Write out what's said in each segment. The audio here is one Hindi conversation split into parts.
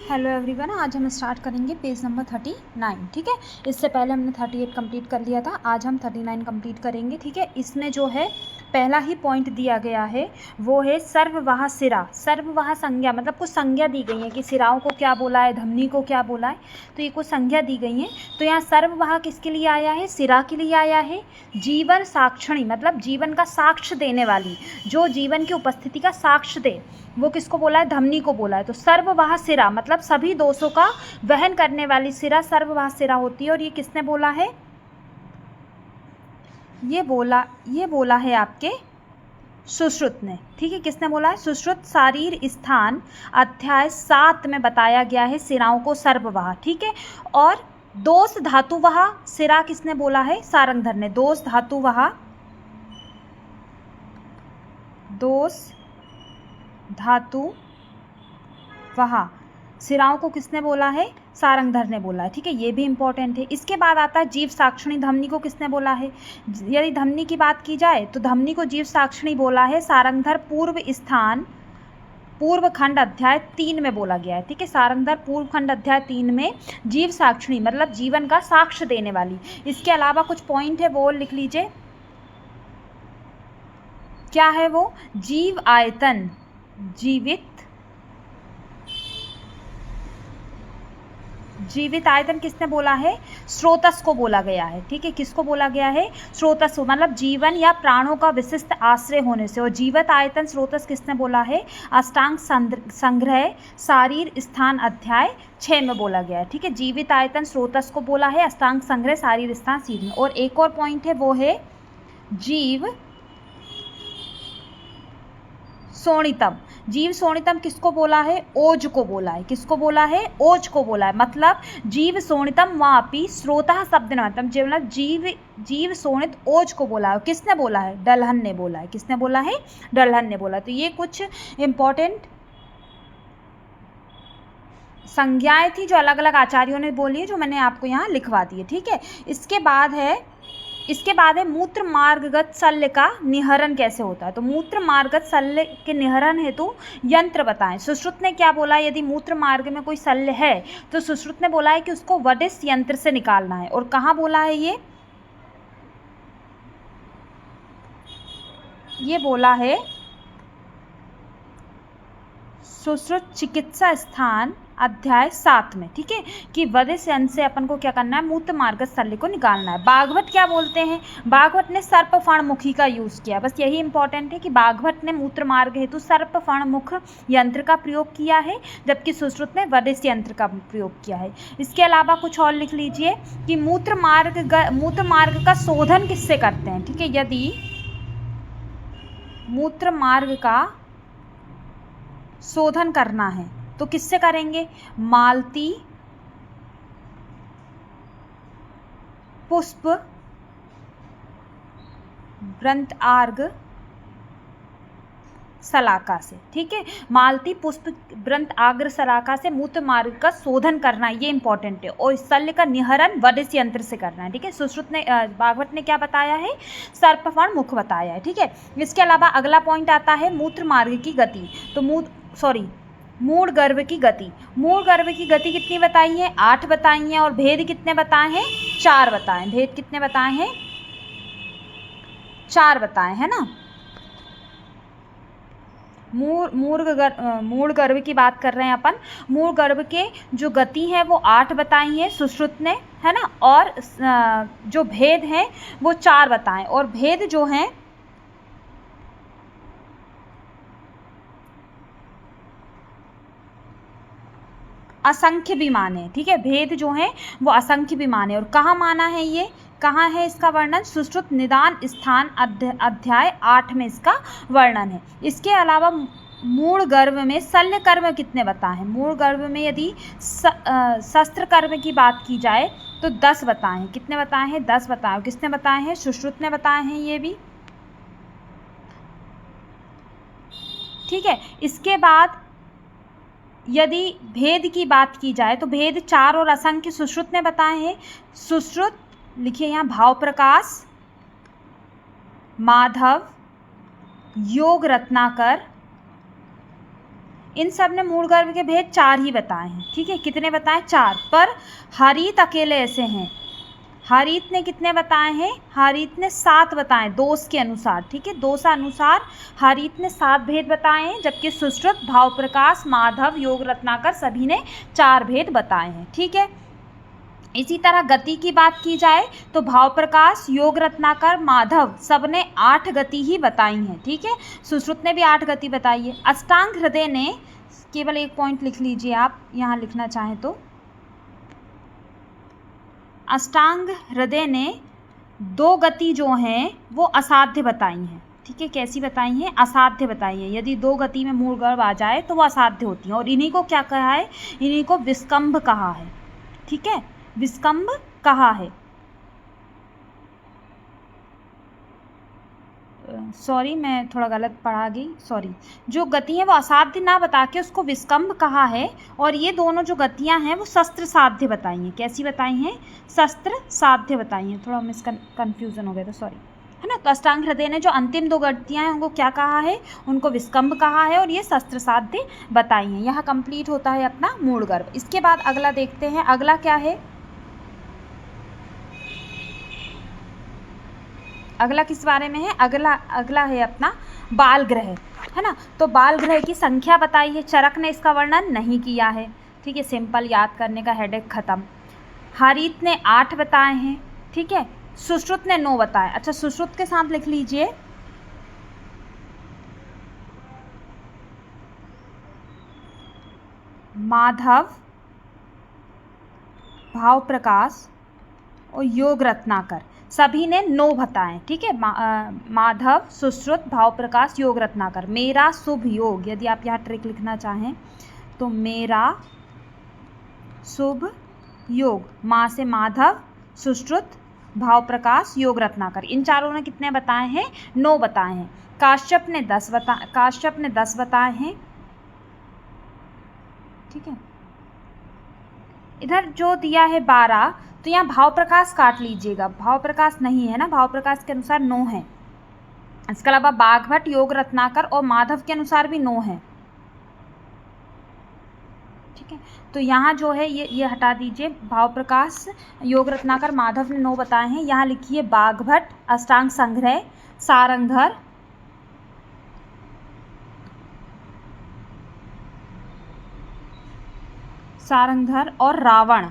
हेलो एवरीवन, आज हम स्टार्ट करेंगे पेज नंबर 39। ठीक है, इससे पहले हमने 38 कंप्लीट कर लिया था। आज हम 39 कंप्लीट करेंगे। ठीक है, इसमें जो है पहला ही पॉइंट दिया गया है वो है सर्ववाह सिरा। सर्ववाह संज्ञा मतलब कुछ संज्ञा दी गई है कि सिराओं को क्या बोला है, धमनी को क्या बोला है, तो ये कुछ संज्ञा दी गई है। तो यहाँ सर्ववाह किसके लिए आया है? सिरा के लिए आया है। जीवन साक्षिणी मतलब जीवन का साक्ष्य देने वाली, जो जीवन की उपस्थिति का साक्ष्य दे, वो किसको बोला है? धमनी को बोला है। तो सर्ववाह सिरा मतलब सभी दोषों का वहन करने वाली सिरा सर्ववाह सिरा होती है। और ये किसने बोला है? ये बोला है आपके सुश्रुत ने। ठीक है, किसने बोला है? सुश्रुत। शारीर स्थान अध्याय 7 में बताया गया है सिराओं को सर्ववाह। ठीक है, और दोष धातुवाह सिरा किसने बोला है? सारंगधर ने। दोष धातुवाह, दोष धातु वहा सिराओं को किसने बोला है? सारंगधर ने बोला है। ठीक है, ये भी इंपॉर्टेंट है। इसके बाद आता है जीव साक्षिणी। धमनी को किसने बोला है? यदि धमनी की बात की जाए तो धमनी को जीव साक्षिणी बोला है सारंगधर पूर्व खंड अध्याय 3 में बोला गया है। ठीक है, सारंगधर पूर्व खंड अध्याय 3 में जीव साक्षिणी मतलब जीवन का साक्ष्य देने वाली। इसके अलावा कुछ पॉइंट है वो लिख लीजिए। क्या है वो? जीव आयतन, जीवित आयतन किसने बोला है? स्रोतस को बोला गया है। ठीक है, किसको बोला गया है? स्रोतस मतलब जीवन या प्राणों का विशिष्ट आश्रय होने से। और जीवित आयतन स्रोतस किसने बोला है? अष्टांग संग्रह शारीर स्थान अध्याय 6 में बोला गया है। ठीक है, जीवित आयतन स्रोतस को बोला है, अष्टांग संग्रह शारीर स्थान 6 में। और एक और पॉइंट है वो है जीव सोणितम। जीव सोणितम किसको बोला है? ओज को बोला है। किसको बोला है? ओज को बोला है। मतलब जीव सोणितम वापी स्रोतः शब्द मतलब जीव सोणित ओज को बोला है। किसने बोला है? डलहन ने बोला है। किसने बोला है? डलहन ने बोला। तो ये कुछ इंपॉर्टेंट संज्ञाएं थी जो अलग अलग आचार्यों ने बोली है, जो मैंने आपको यहाँ लिखवा दी है। ठीक है, इसके बाद है मूत्र मार्गगत शल्य का निहरण कैसे होता है। तो मूत्र मार्गगत शल्य के निहरण हेतु यंत्र बताएं। सुश्रुत ने क्या बोला? यदि मूत्र मार्ग में कोई शल्य है तो सुश्रुत ने बोला है कि उसको वडिस यंत्र से निकालना है। और कहाँ बोला है ये बोला है सुश्रुत चिकित्सा स्थान अध्याय 7 में। ठीक है, कि वदिस यंत्र से अपन को क्या करना है? मूत्र मार्गज शल्य को निकालना है। बागवट क्या बोलते हैं? बागवट ने सर्पफणमुखी का यूज किया। बस यही इंपॉर्टेंट है कि बागवट ने मूत्र मार्ग हेतु सर्पफणमुख यंत्र का प्रयोग किया है, जबकि सुश्रुत ने वडिस यंत्र का प्रयोग किया है। इसके अलावा कुछ और लिख लीजिए कि मूत्र मार्ग का शोधन किससे करते हैं। ठीक है, यदि मूत्र मार्ग का शोधन करना है तो किससे करेंगे? मालती, पुष्प, वृंतार्घ, सलाका से। ठीक है, मालती, पुष्प, वृंतार्घ, सलाका से मूत्र मार्ग का शोधन करना है, ये इंपॉर्टेंट है। और शल्य का निहरण वडिस यंत्र से करना है। ठीक है, सुश्रुत ने बागवट ने क्या बताया है? सर्पफण मुख बताया है। ठीक है, इसके अलावा अगला पॉइंट आता है मूत्र मार्ग की गति। तो मूढ़ गर्भ की गति। मूढ़ गर्भ की गति कितनी बताई है? 8 बताई हैं। और भेद कितने बताए हैं? 4 बताए हैं। भेद कितने बताए हैं? 4 बताए हैं ना। मूढ़ गर्भ की बात कर रहे हैं अपन। मूढ़ गर्भ के जो गति है वो 8 बताई है सुश्रुत ने, है ना। और जो भेद हैं वो 4 बताएं। और भेद जो हैं असंख्य भी माने। ठीक है, भेद जो है वो असंख्य भी माने। और कहाँ माना है? ये कहाँ है इसका वर्णन? सुश्रुत निदान स्थान अध्याय 8 में इसका वर्णन है। इसके अलावा मूढ़ गर्भ में शल्य कर्म कितने बताए हैं? मूढ़ गर्भ में यदि शस्त्र कर्म की बात की जाए तो 10 बताए हैं। कितने बताए हैं? 10 बताए। किसने बताए हैं? सुश्रुत ने बताए हैं ये भी। ठीक है, इसके बाद यदि भेद की बात की जाए तो भेद 4 और असंख्य सुश्रुत ने बताए हैं। सुश्रुत लिखिए यहाँ भाव प्रकाश, माधव, योग रत्नाकर, इन सब ने मूल गर्भ के भेद 4 ही बताए हैं, ठीक है। कितने बताए? 4। पर हरित अकेले ऐसे हैं, हरित ने कितने बताए हैं? हरित ने 7 बताए दोष के अनुसार, ठीक है। दोषानुसार हरित ने 7 भेद बताए हैं, जबकि सुश्रुत, भाव प्रकाश, माधव, योग रत्नाकर सभी ने 4 भेद बताए हैं, ठीक है। इसी तरह गति की बात की जाए तो भाव प्रकाश, योग रत्नाकर, माधव सब ने 8 गति ही बताई हैं, ठीक है। सुश्रुत ने भी 8 गति बताई है। अष्टांग हृदय ने केवल एक पॉइंट लिख लीजिए आप यहाँ लिखना चाहें तो, अष्टांग हृदय ने 2 गति जो हैं वो असाध्य बताई हैं, ठीक है। कैसी बताई हैं? असाध्य बताई है। यदि 2 गति में मूल गर्भ आ जाए तो वो असाध्य होती हैं, और इन्हीं को क्या कहा है? इन्हीं को विस्कंभ कहा है, ठीक है। विस्कंभ कहा है। सॉरी, मैं थोड़ा गलत पढ़ा गई, सॉरी। जो गति है वो असाध्य ना बता के उसको विस्कंभ कहा है, और ये दोनों जो गतियां हैं वो शस्त्र साध्य बताई हैं। कैसी बताई हैं? शस्त्र साध्य बताई हैं। थोड़ा मिस कन्फ्यूजन हो गया था, सॉरी, है ना। तो अष्टांग हृदय ने जो अंतिम 2 गतियां हैं उनको क्या कहा है? उनको विस्कंभ कहा है, और ये शस्त्र साध्य बताई हैं। यहाँ कंप्लीट होता है अपना मूल गर्भ। इसके बाद अगला देखते हैं। अगला क्या है? अगला किस बारे में है? अगला है अपना बाल ग्रह, है ना। तो बाल ग्रह की संख्या बताई है, चरक ने इसका वर्णन नहीं किया है, ठीक है। सिंपल, याद करने का हेडेक खत्म। हरित ने 8 बताए हैं, ठीक है। सुश्रुत ने 9 बताए। अच्छा, सुश्रुत के साथ लिख लीजिए माधव, भाव प्रकाश और योग रत्नाकर सभी ने 9 बताए, ठीक है। माधव, सुश्रुत, भाव प्रकाश, योग रत्नाकर। मेरा शुभ योग, यदि आप यहाँ ट्रिक लिखना चाहें तो मेरा शुभ योग, माँ से माधव, सुश्रुत, भाव प्रकाश, योग रत्नाकर, इन चारों ने कितने बताए हैं? 9 बताए हैं। काश्यप ने 10 बताए हैं, ठीक है। इधर जो दिया है 12, तो यहाँ भाव प्रकाश काट लीजिएगा, भाव प्रकाश नहीं है ना, भाव प्रकाश के अनुसार 9 है। इसके अलावा बाघभट्ट, योग रत्नाकर और माधव के अनुसार भी 9 है, ठीक है। तो यहाँ जो है ये हटा दीजिए, भाव प्रकाश, योग रत्नाकर, माधव ने 9 बताए हैं। यहाँ लिखिए बाघभट्ट, अष्टांग संग्रह, सारंगधर और रावण,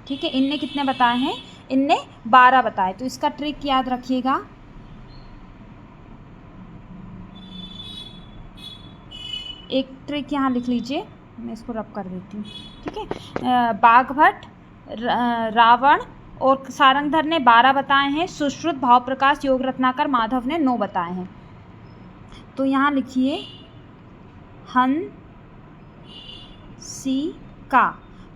ठीक है। इनने कितने बताए हैं? इनने 12 बताए। तो इसका ट्रिक याद रखिएगा, एक ट्रिक यहाँ लिख लीजिए, मैं इसको रब कर देती हूँ, ठीक है। बाघभट्ट, रावण और सारंगधर ने 12 बताए हैं। सुश्रुत, भाव प्रकाश, योग रत्नाकर, माधव ने 9 बताए हैं। तो यहाँ लिखिए हंसिका,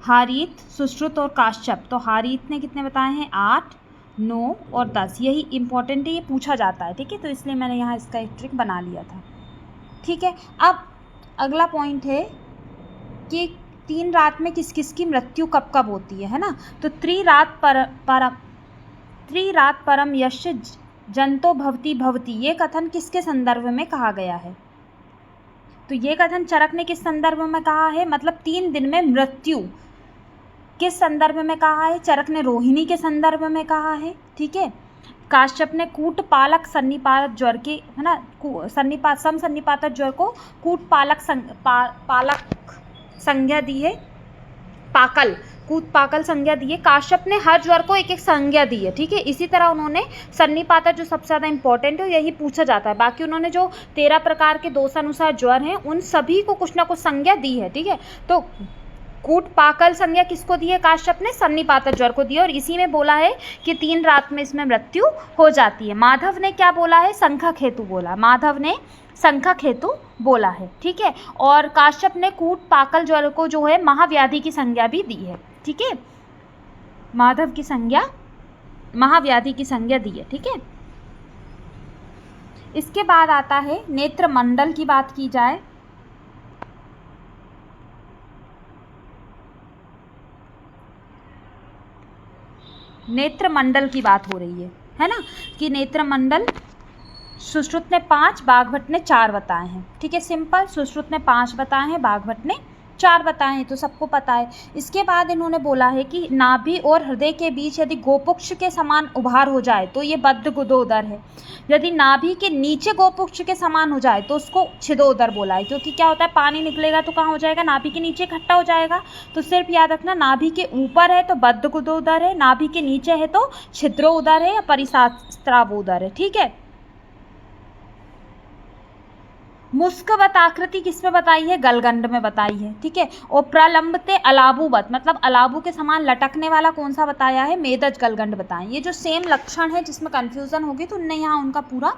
हारीत, सुश्रुत और काश्यप। तो हारीत ने कितने बताए हैं? 8, 9 और 10। यही इंपॉर्टेंट है, ये पूछा जाता है, ठीक है। तो इसलिए मैंने यहाँ इसका एक ट्रिक बना लिया था, ठीक है। अब अगला पॉइंट है कि 3 रात में किस किस की मृत्यु कब कब होती है ना। तो त्रिरात परम यश जंतो भवती भवती, ये कथन किसके संदर्भ में कहा गया है? तो ये कथन चरक ने किस संदर्भ में कहा है? मतलब 3 दिन में मृत्यु किस संदर्भ में कहा है? चरक ने रोहिणी के संदर्भ में कहा है, ठीक है। काश्यप ने कूटपालक सन्निपात ज्वर के, है ना, सन्निपात ज्वर को कूटपालक संज्ञा दी है, कूटपाकल संज्ञा दी है। काश्यप ने हर ज्वर को एक एक संज्ञा दी है, ठीक है। इसी तरह उन्होंने सन्निपात जो सबसे ज़्यादा इंपॉर्टेंट है, यही पूछा जाता है। बाकी उन्होंने जो 13 प्रकार के दोषानुसार ज्वर हैं उन सभी को कुछ ना कुछ संज्ञा दी है, ठीक है। तो कूटपाकल संज्ञा किसको दी है? काश्यप ने सन्निपात ज्वर को दी है, और इसी में बोला है कि 3 रात में इसमें मृत्यु हो जाती है। माधव ने क्या बोला है? संख्यक हेतु बोला, माधव ने संख्यक हेतु बोला है, ठीक है। और काश्यप ने कूटपाकल ज्वर को जो है महाव्याधि की संज्ञा भी दी है, ठीक है। माधव की संज्ञा महाव्याधि की संज्ञा दी है, ठीक है। इसके बाद आता है नेत्र मंडल की बात की जाए, नेत्र मंडल की बात हो रही है ना, कि नेत्र मंडल सुश्रुत ने 5, बाघभट्ट ने 4 बताए हैं। ठीक है, सिंपल। सुश्रुत ने 5 बताए हैं, बाघभट्ट ने 4 बताए हैं, तो सबको पता है। इसके बाद इन्होंने बोला है कि नाभि और हृदय के बीच यदि गोपुक्ष के समान उभार हो जाए तो ये बद्ध गुदोदर है। यदि नाभि के नीचे गोपुक्ष के समान हो जाए तो उसको छिदोदर बोला है, क्योंकि क्या होता है, पानी निकलेगा तो कहाँ हो जाएगा, नाभि के नीचे इकट्ठा हो जाएगा। तो सिर्फ याद रखना, नाभि के ऊपर है तो बद्ध गुदोदर है, नाभि के नीचे है तो छिद्रोदर है या परिशास्त्रावोदर है। ठीक है। मुस्कवत आकृति किस में बताई है, गलगंड में बताई है। ठीक है। और प्रलंबते अलाबुवत, मतलब अलाबू के समान लटकने वाला कौन सा बताया है, मेदज गलगंड बताएं। ये जो सेम लक्षण है जिसमें कन्फ्यूजन होगी तो उनने यहाँ उनका पूरा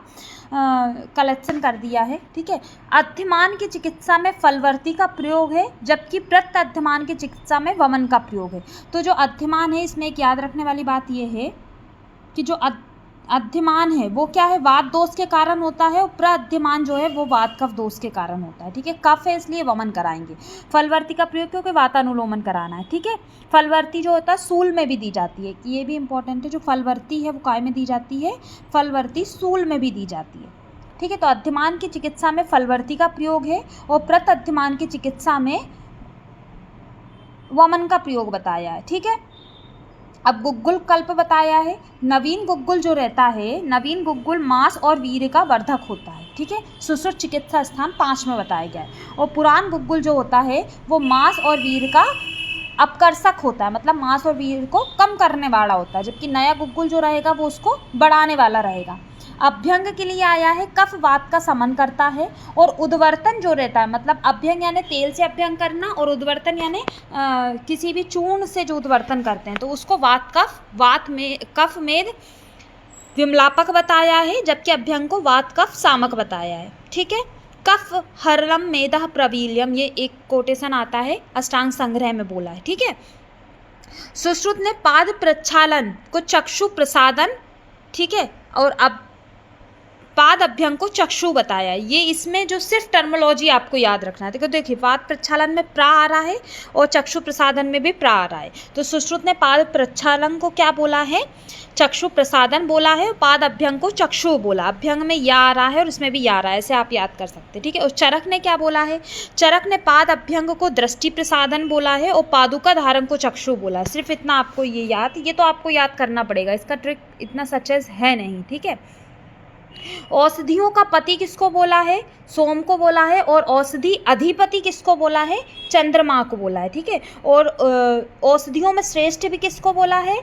कलेक्शन कर दिया है। ठीक है। अध्यमान की चिकित्सा में फलवर्ती का प्रयोग है, जबकि प्रत्यध्यमान की चिकित्सा में वमन का प्रयोग है। तो जो अध्यमान है, इसमें एक याद रखने वाली बात ये है कि जो अध्यमान है वो क्या है, वात दोष के कारण होता है, और प्रअध्यमान जो है वो वात कफ दोष के कारण होता है। ठीक है। कफ है इसलिए वमन कराएंगे। फलवर्ती का प्रयोग क्योंकि वातानुलोमन कराना है। ठीक है। फलवर्ती जो होता है सूल में भी दी जाती है, ये भी इंपॉर्टेंट है। जो फलवर्ती है वो काय में दी जाती है, फलवर्ती सूल में भी दी जाती है। ठीक है। तो अध्यमान की चिकित्सा में फलवर्ती का प्रयोग है और प्रत्यध्यमान की चिकित्सा में वमन का प्रयोग बताया है। ठीक है। अब गुग्गुल कल्प बताया है। नवीन गुग्गुल जो रहता है, नवीन गुग्गुल मांस और वीर्य का वर्धक होता है। ठीक है। सुश्रुत चिकित्सा स्थान 5 में बताया गया है। और पुरान गुग्गुल जो होता है वो मांस और वीर्य का अपकर्षक होता है, मतलब मांस और वीर्य को कम करने वाला होता है, जबकि नया गुग्गुल जो रहेगा वो उसको बढ़ाने वाला रहेगा। अभ्यंग के लिए आया है, कफ वात का समन करता है। और उद्वर्तन जो रहता है, मतलब अभ्यंग यानी तेल से अभ्यंग करना, और उद्वर्तन यानी किसी भी चूर्ण से जो उद्वर्तन करते हैं तो उसको वात में कफ मेद विमलापक बताया है, जबकि अभ्यंग को वात कफ सामक बताया है। ठीक है। कफ हरलम मेदह प्रवील्यम, ये एक कोटेशन आता है अष्टांग संग्रह में बोला है। ठीक है। सुश्रुत ने पाद प्रक्षालन को चक्षु प्रसादन, ठीक है, और अब पाद अभ्यंग को चक्षु बताया। ये इसमें जो सिर्फ टर्मोलॉजी आपको याद रखना है। देखिए पाद प्रक्षालन में प्रा आ रहा है और चक्षु प्रसादन में भी प्रा आ रहा है। तो सुश्रुत ने पाद प्रक्षालन को क्या बोला है, चक्षु प्रसादन बोला है, और पाद अभ्यंग को चक्षु बोला। अभ्यंग में या आ रहा है और इसमें भी या आ रहा है, ऐसे आप याद कर सकते हैं। ठीक है। और चरक ने क्या बोला है, चरक ने पाद अभ्यंग को दृष्टि प्रसादन बोला है और पादुका धारण को चक्षु बोला है। सिर्फ इतना आपको ये तो आपको याद करना पड़ेगा, इसका ट्रिक इतना सक्सेस है नहीं। ठीक है। औषधियों का पति किसको बोला है, सोम को बोला है। और औषधि अधिपति किसको बोला है, चंद्रमा को बोला है। ठीक है। और औषधियों में श्रेष्ठ भी किसको बोला है,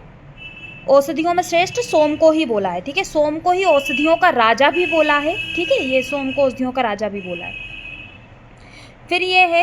औषधियों में श्रेष्ठ सोम को ही बोला है। ठीक है। सोम को ही औषधियों का राजा भी बोला है। ठीक है। ये सोम को औषधियों का राजा भी बोला है। फिर ये है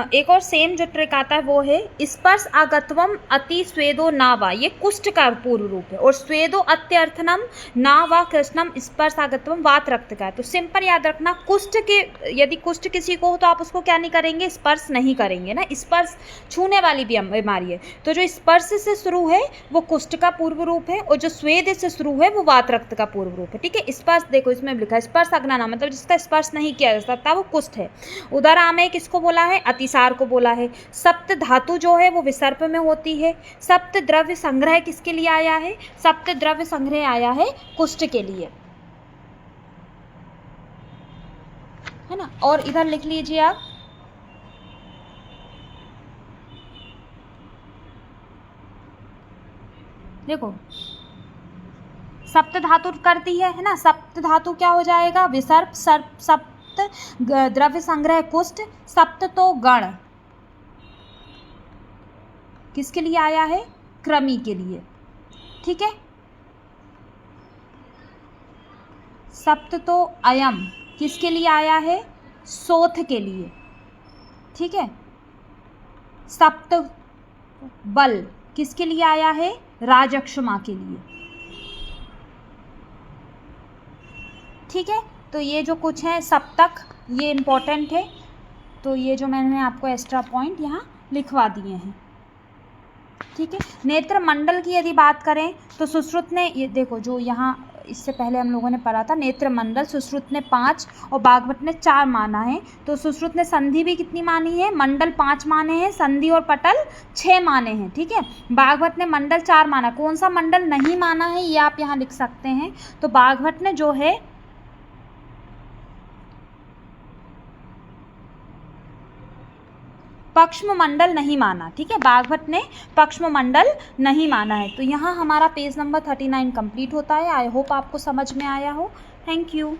एक और सेम जो ट्रिक आता है वो है स्पर्श आगत्वम अति स्वेदो नावा, ये कुष्ठ का पूर्व रूप है। और स्वेदो अत्यर्थनम नावा कृष्णम स्पर्श आगत्वम वात रक्त का है। तो सिंपल याद रखना, कुष्ठ के यदि कुष्ठ किसी को हो तो आप उसको क्या नहीं करेंगे, स्पर्श नहीं करेंगे ना। स्पर्श छूने वाली भी बीमारी है। तो जो स्पर्श से शुरू है वो कुष्ठ का पूर्व रूप है, और जो स्वेद से शुरू है वो वात रक्त का पूर्व रूप है। ठीक है। स्पर्श देखो इसमें लिखा है स्पर्श अग्नाना, मतलब जिसका स्पर्श नहीं किया जा सकता वो कुष्ठ है। उदर में किसको बोला है, अतिसार को बोला है। सप्त धातु जो है वो विसर्प में होती है। सप्त द्रव्य संग्रह किसके लिए आया है, सप्त द्रव्य संग्रह आया है कुष्ठ के लिए, है ना। और इधर लिख लीजिए आप, देखो सप्त धातु करती है ना। सप्त धातु क्या हो जाएगा, विसर्प, सर्प, सप्त द्रव्य संग्रह कुष्ठ, सप्त तो गण किसके लिए आया है, क्रमी के लिए। ठीक है। सप्त तो अयम किसके लिए आया है, सोथ के लिए। ठीक है। सप्त बल किसके लिए आया है, राजक्षमा के लिए। ठीक है। तो ये जो कुछ है सप्तक ये इम्पोर्टेंट है, तो ये जो मैंने आपको एक्स्ट्रा पॉइंट यहाँ लिखवा दिए हैं। ठीक है। नेत्र मंडल की यदि बात करें तो सुश्रुत ने, ये देखो जो यहाँ इससे पहले हम लोगों ने पढ़ा था, नेत्र मंडल सुश्रुत ने 5 और बाघभट्ट ने 4 माना है। तो सुश्रुत ने संधि भी कितनी मानी है, मंडल 5 माने हैं, संधि और पटल 6 माने हैं। ठीक है। बाघभट्ट ने मंडल 4 माना। कौन सा मंडल नहीं माना है ये आप यहाँ लिख सकते हैं। तो बाघभट्ट ने जो है पक्षमंडल नहीं माना, ठीक है, बाघभट्ट ने पक्षमंडल नहीं माना है। तो यहाँ हमारा पेज नंबर 39 कंप्लीट होता है। आई होप आपको समझ में आया हो। Thank you.